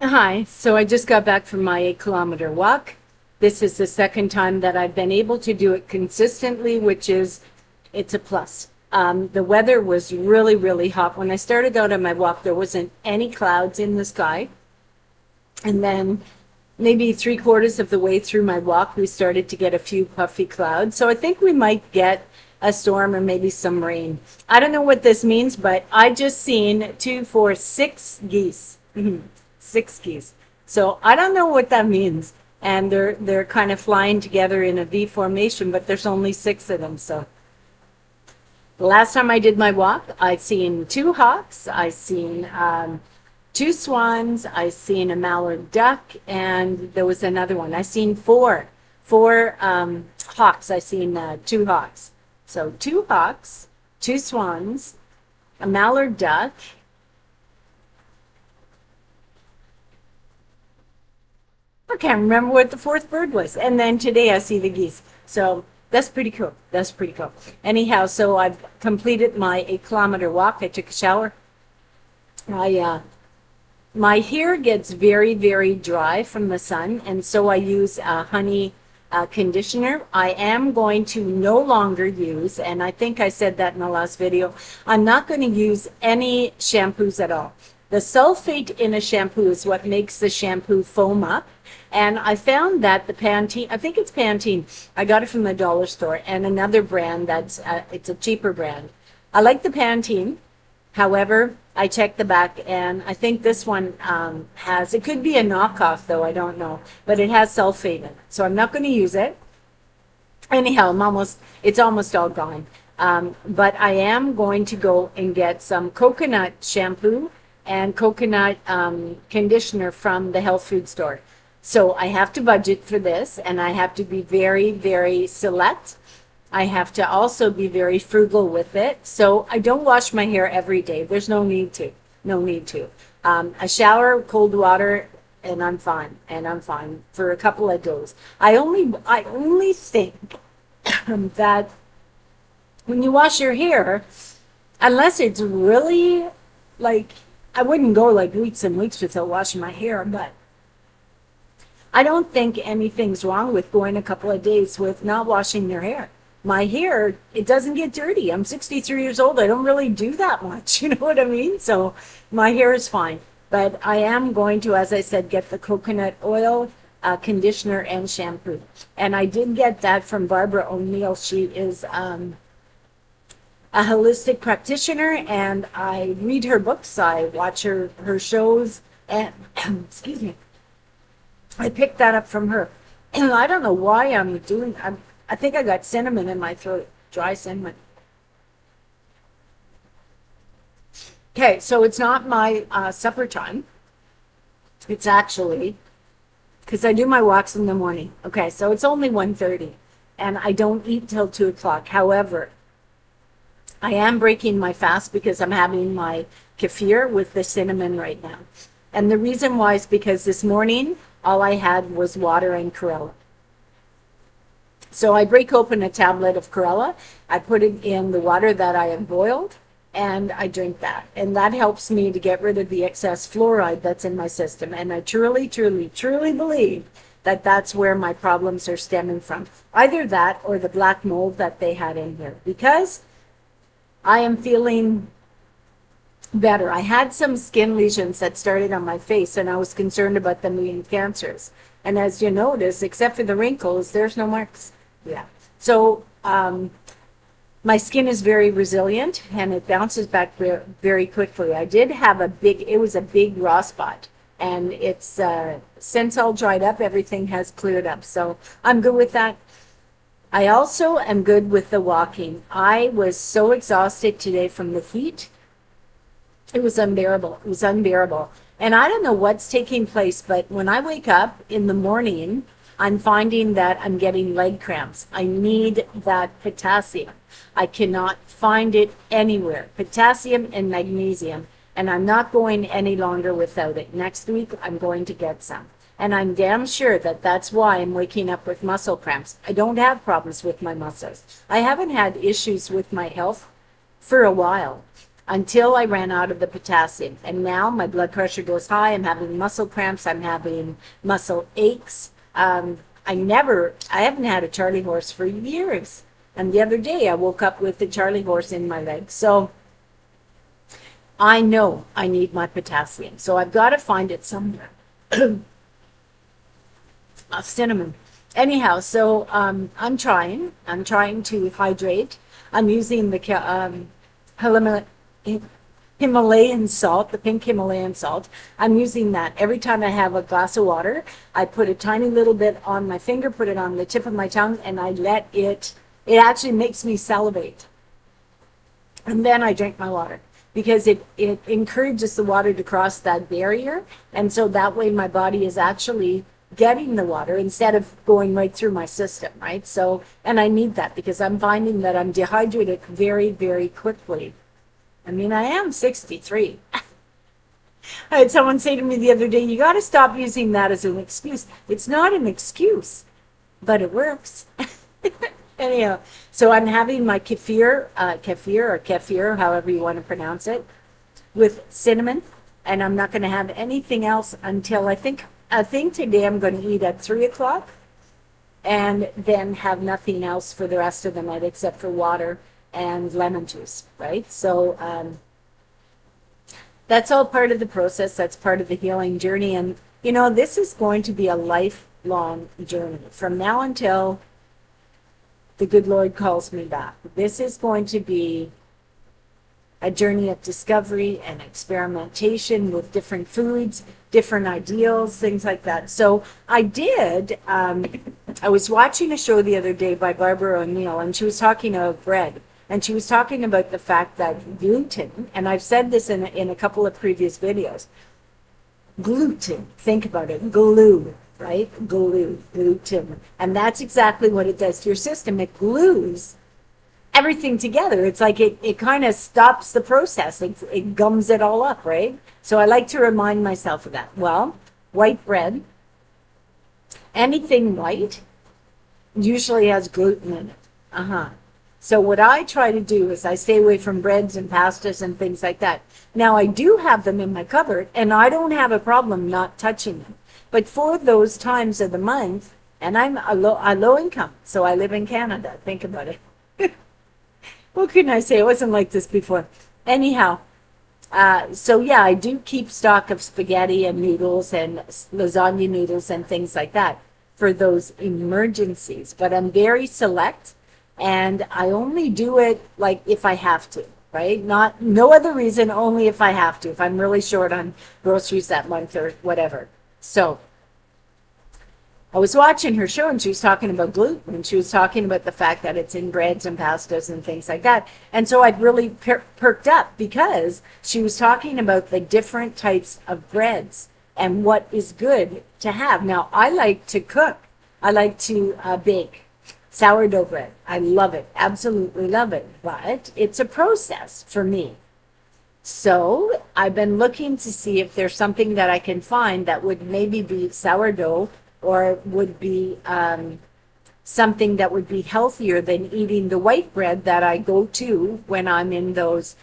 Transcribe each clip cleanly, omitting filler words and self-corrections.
Hi, so I just got back from my 8 kilometer walk. This is the second time that I've been able to do it consistently, which is, it's a plus. The weather was really, really hot. When I started out on my walk, there wasn't any clouds in the sky. And then maybe 3/4 of the way through my walk, we started to get a few puffy clouds. So I think we might get a storm or maybe some rain. I don't know what this means, but I just seen 2, 4, 6 geese. 6 geese. So I don't know what that means. And they're kind of flying together in a V formation, but there's only 6 of them. So the last time I did my walk, I seen 2 hawks, I seen 2 swans, I seen a mallard duck, and there was another one. I seen four hawks. I seen 2 hawks. So 2 hawks, 2 swans, a mallard duck. I can't remember what the 4th bird was. And then today I see the geese. So that's pretty cool. That's pretty cool. Anyhow, so I've completed my 8 kilometer walk. I took a shower. My hair gets very, very dry from the sun, and so I use a honey conditioner. I am going to no longer use, and I think I said that in the last video, I'm not going to use any shampoos at all. The sulfate in a shampoo is what makes the shampoo foam up. And I found that the Pantene, I think it's Pantene, I got it from the dollar store, and another brand that's, it's a cheaper brand. I like the Pantene. However, I checked the back, and I think this one has, it could be a knockoff though, I don't know, but it has sulfate in it. So I'm not going to use it. Anyhow, it's almost all gone. But I am going to go and get some coconut shampoo and coconut conditioner from the health food store. So I have to budget for this, and I have to be very, very select. I have to also be very frugal with it. So I don't wash my hair every day. There's no need to. No need to. A shower, cold water, and I'm fine. And I'm fine for a couple of days. I only think that when you wash your hair, unless it's really like, I wouldn't go like weeks and weeks without washing my hair, but I don't think anything's wrong with going a couple of days with not washing your hair. My hair, it doesn't get dirty. I'm 63 years old. I don't really do that much. You know what I mean? So my hair is fine. But I am going to, as I said, get the coconut oil, conditioner, and shampoo. And I did get that from Barbara O'Neill. She is a holistic practitioner, and I read her books. I watch her shows. And, excuse me. I picked that up from her. And I don't know why I'm doing, I think I got cinnamon in my throat, dry cinnamon. Okay, so it's not my supper time. It's actually, because I do my walks in the morning. Okay, so it's only 1:30, and I don't eat till 2 o'clock. However, I am breaking my fast because I'm having my kefir with the cinnamon right now. And the reason why is because this morning, all I had was water and Corella. So I break open a tablet of Corella, I put it in the water that I have boiled, and I drink that. And that helps me to get rid of the excess fluoride that's in my system. And I truly, truly, truly believe that that's where my problems are stemming from. Either that or the black mold that they had in here. Because I am feeling better. I had some skin lesions that started on my face, and I was concerned about them being cancers. And as you notice, except for the wrinkles, there's no marks. Yeah. So my skin is very resilient, and it bounces back very quickly. I did have it was a big raw spot, and it's since all dried up, everything has cleared up. So I'm good with that. I also am good with the walking. I was so exhausted today from the heat. It was unbearable. It was unbearable. And I don't know what's taking place, but when I wake up in the morning, I'm finding that I'm getting leg cramps. I need that potassium. I cannot find it anywhere. Potassium and magnesium. And I'm not going any longer without it. Next week, I'm going to get some. And I'm damn sure that that's why I'm waking up with muscle cramps. I don't have problems with my muscles. I haven't had issues with my health for a while. until I ran out of the potassium. And now my blood pressure goes high. I'm having muscle cramps. I'm having muscle aches. I haven't had a Charlie horse for years. And the other day I woke up with the Charlie horse in my leg. So I know I need my potassium. So I've got to find it somewhere. Cinnamon. Anyhow, so I'm trying to hydrate. I'm using the Himalayan salt, the pink Himalayan salt. I'm using that every time I have a glass of water. I put a tiny little bit on my finger, put it on the tip of my tongue, and I let it actually makes me salivate. And then I drink my water because it encourages the water to cross that barrier. And so that way my body is actually getting the water instead of going right through my system, right? So, and I need that because I'm finding that I'm dehydrated very, very quickly. I mean, I am 63. I had someone say to me the other day, you got to stop using that as an excuse. It's not an excuse, but it works. Anyhow, so I'm having my kefir, however you want to pronounce it, with cinnamon, and I'm not going to have anything else until I think today I'm going to eat at 3 o'clock and then have nothing else for the rest of the night except for water and lemon juice, right? So that's all part of the process. That's part of the healing journey. And, you know, this is going to be a lifelong journey from now until the good Lord calls me back. This is going to be a journey of discovery and experimentation with different foods, different ideals, things like that. So I was watching a show the other day by Barbara O'Neill, and she was talking about bread. And she was talking about the fact that gluten, and I've said this in a couple of previous videos, gluten, think about it, glue, right? Gluten. And that's exactly what it does to your system. It glues everything together. It's like it kind of stops the process. It gums it all up, right? So I like to remind myself of that. Well, white bread, anything white, usually has gluten in it. So what I try to do is I stay away from breads and pastas and things like that. Now I do have them in my cupboard, and I don't have a problem not touching them. But for those times of the month, and I'm a low income, so I live in Canada. Think about it. What can I say? It wasn't like this before. Anyhow, so yeah, I do keep stock of spaghetti and noodles and lasagna noodles and things like that for those emergencies. But I'm very select, and I only do it like if I have to, right? No other reason, only if I have to, if I'm really short on groceries that month or whatever. So I was watching her show, and she was talking about gluten, and she was talking about the fact that it's in breads and pastas and things like that. And so I'd really perked up because she was talking about the different types of breads and what is good to have. Now, I like to cook. I like to bake sourdough bread. I love it, absolutely love it, but it's a process for me. So I've been looking to see if there's something that I can find that would maybe be sourdough, or would be something that would be healthier than eating the white bread that I go to when I'm in those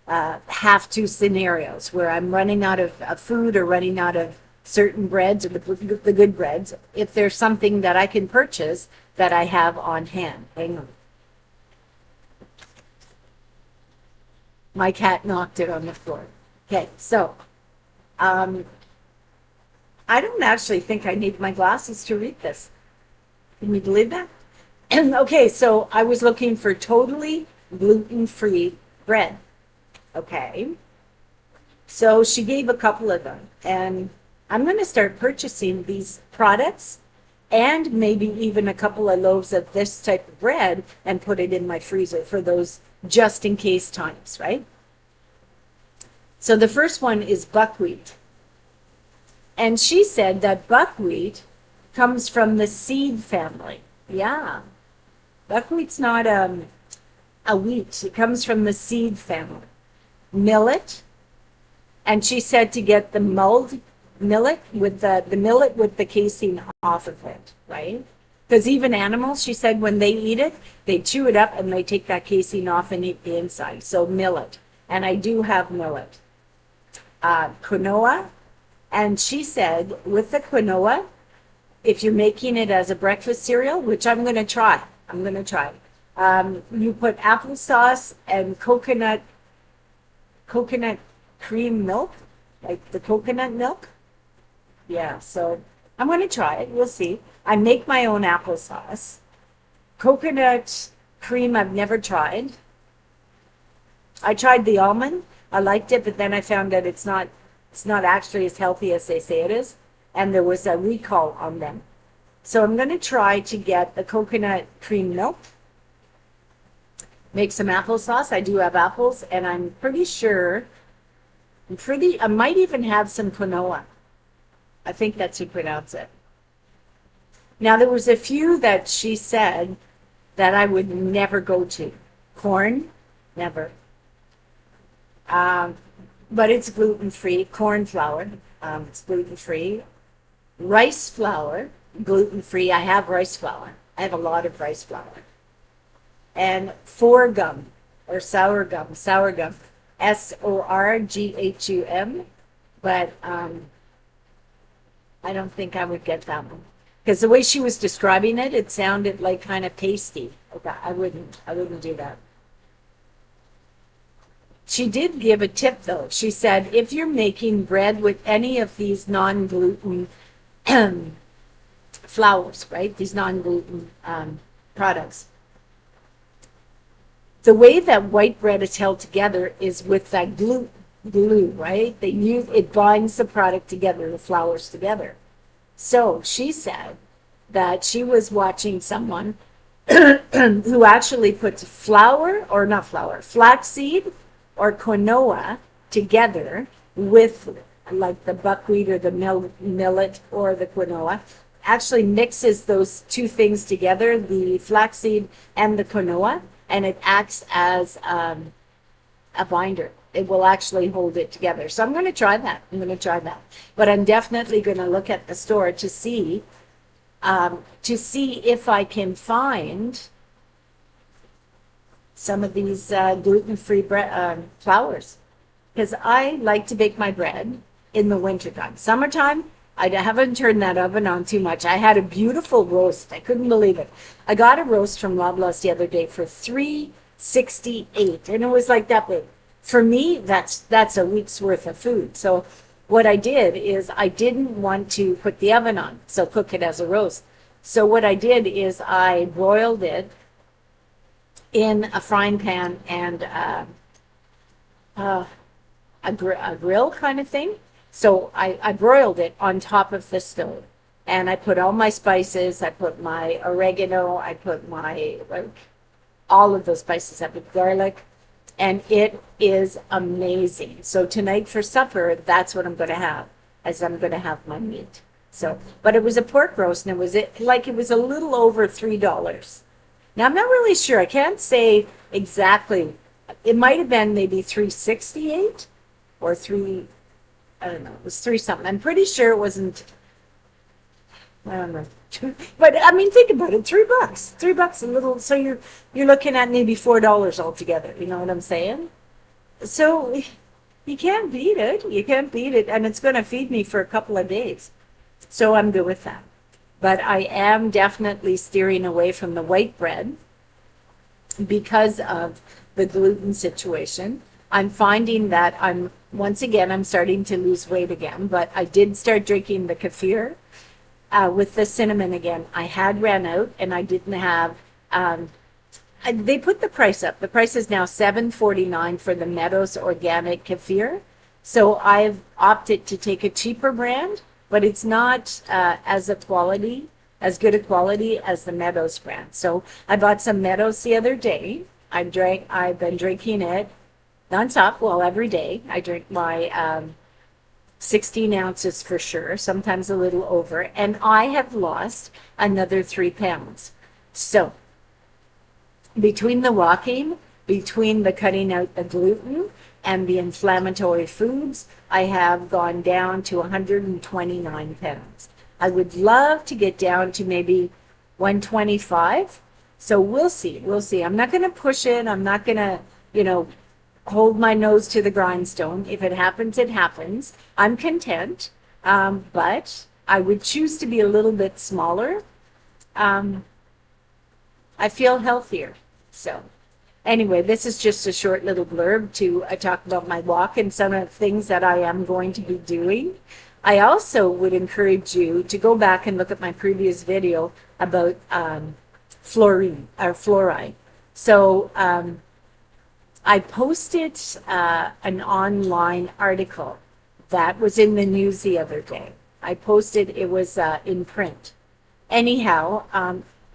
have-to scenarios where I'm running out of food or running out of certain breads or the good breads. If there's something that I can purchase that I have on hand. Hang on. My cat knocked it on the floor. Okay, so I don't actually think I need my glasses to read this. Can you believe that? Okay, so I was looking for totally gluten-free bread. Okay. So she gave a couple of them, and I'm going to start purchasing these products and maybe even a couple of loaves of this type of bread and put it in my freezer for those just in case times, right? So the first one is buckwheat. And she said that buckwheat comes from the seed family. Yeah. Buckwheat's not a wheat. It comes from the seed family. Millet. And she said to get the mulled millet with the millet with the casing off of it, right? Because even animals, she said, when they eat it, they chew it up and they take that casing off and eat the inside. So millet. and I do have millet. Quinoa, and she said with the quinoa, if you're making it as a breakfast cereal, which I'm going to try. You put applesauce and coconut cream milk, like the coconut milk. Yeah, so I'm going to try it. We'll see. I make my own applesauce. Coconut cream, I've never tried. I tried the almond. I liked it, but then I found that it's not actually as healthy as they say it is, and there was a recall on them. So I'm going to try to get the coconut cream milk, make some applesauce. I do have apples, and I'm pretty sure, I might even have some quinoa. I think that's how you pronounce it. Now, there was a few that she said that I would never go to. Corn, never. But it's gluten-free. Corn flour, it's gluten-free. Rice flour, gluten-free. I have rice flour. I have a lot of rice flour. And sorghum, or sour gum, sorghum, sorghum. But I don't think I would get that one. Because the way she was describing it, it sounded like kind of pasty. Okay, I wouldn't do that. She did give a tip though. She said, if you're making bread with any of these non-gluten flours, right? These non-gluten products. The way that white bread is held together is with that glue, right? It binds the product together, the flours together. So she said that she was watching someone who actually puts flaxseed or quinoa together with like the buckwheat or the millet or the quinoa, actually mixes those two things together, the flaxseed and the quinoa, and it acts as a binder. It will actually hold it together. So I'm going to try that. But I'm definitely going to look at the store to see if I can find some of these gluten-free flours, because I like to bake my bread in the wintertime. Summertime, I haven't turned that oven on too much. I had a beautiful roast. I couldn't believe it. I got a roast from Loblaws the other day for $3.68, and it was like that big. For me, that's a week's worth of food. So what I did is I didn't want to put the oven on, so cook it as a roast. So what I did is I broiled it in a frying pan and a grill kind of thing. So I broiled it on top of the stove, and I put all my spices. I put my oregano. I put my all of those spices. I put garlic, and it is amazing. So tonight for supper, that's what I'm going to have, as I'm going to have my meat. So, but it was a pork roast, and it was a little over $3. Now I'm not really sure. I can't say exactly. It might have been maybe $3.68 or three. I don't know. It was three something. I'm pretty sure it wasn't. I don't know. But I mean, think about it. $3. $3 a little. So you're looking at maybe $4 altogether. You know what I'm saying? So you can't beat it. You can't beat it, and it's going to feed me for a couple of days. So I'm good with that. But I am definitely steering away from the white bread because of the gluten situation. I'm finding that I'm starting to lose weight again, but I did start drinking the kefir with the cinnamon again. I had ran out, and I didn't have, they put the price up. The price is now $7.49 for the Meadows Organic Kefir. So I've opted to take a cheaper brand, but it's not as good a quality as the Meadows brand. So I bought some Meadows the other day. I've been drinking it nonstop, well, every day. I drink my 16 ounces for sure, sometimes a little over, and I have lost another 3 pounds. So between the walking, between the cutting out the gluten and the inflammatory foods, I have gone down to 129 pounds. I would love to get down to maybe 125. So we'll see. I'm not going to push it. I'm not going to, hold my nose to the grindstone. If it happens, it happens. I'm content, but I would choose to be a little bit smaller. I feel healthier. So anyway, this is just a short little blurb to talk about my walk and some of the things that I am going to be doing. I also would encourage you to go back and look at my previous video about fluorine or fluoride. So I posted an online article that was in the news the other day. I posted, it was in print. Anyhow,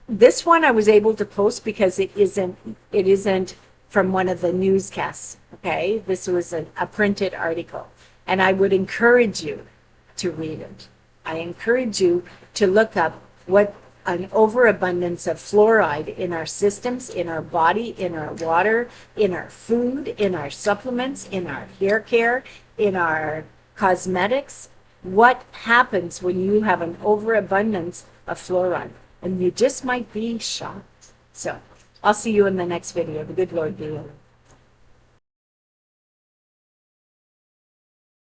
this one I was able to post because it isn't from one of the newscasts, okay? This was a printed article, and I would encourage you to read it. I encourage you to look up what an overabundance of fluoride in our systems, in our body, in our water, in our food, in our supplements, in our hair care, in our cosmetics. What happens when you have an overabundance of fluoride? And you just might be shocked. So I'll see you in the next video. The good Lord be with you.